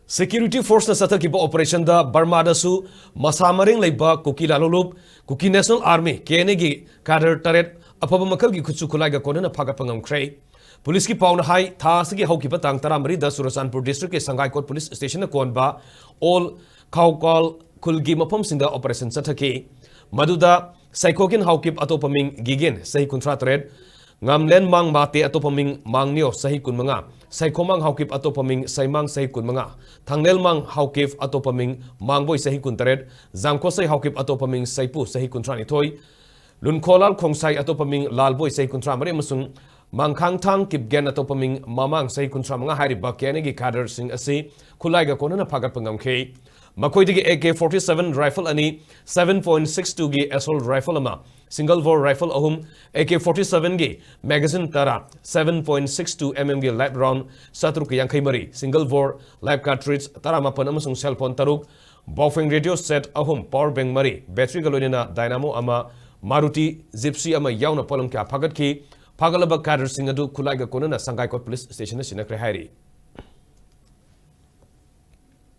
Security Force na sathakibba operation da Burma da su masamaring leiba Kuki Lalulup Kuki National Army KNA gi Cadre taret afaba makal gi Khutshu Khutlai ga Konana Phagatpa Ngamkhre Police ki pauna hai tha sigi haukiba tang taramari da Surasanpur district ke Sangai Court Police Station na konba all khawkal khulgi mafam singa operation sathaki maduda saikokin haukip atopaming gigin sahi kuntra taret ngamlen mang mate atopaming mangnyo sahi kunmanga saikomang haukip atopaming saimang sahi kunmanga thangnel mang haukip atopaming mangboi sahi kuntaret zangko sahi haukip atopaming saipu sahi kuntrani thoi lunkholal khongsai atopaming lalboi sahi kuntra mare masung mangkhang thang kipgen atopaming mamang sahi kuntra manga hairi bakene gi Cadre sing asi Khutlai ga Konana Phagatpa ngamkhre makoi digi AK-47 rifle ani 7.62 gi assault rifle ama single bore rifle ahum AK-47 gi magazine tara 7.62 mm gi live round satruk yankhai mari single bore live cartridge tara mapan amasung cell phone taruk buffering radio set ahum power bank mari battery galonina dynamo ama Maruti Gypsy ama yauna polong kya phagat ki phagalaba Cadre sing adu Khutlai ga Konana Sangai Court Police Station na sinakre hairi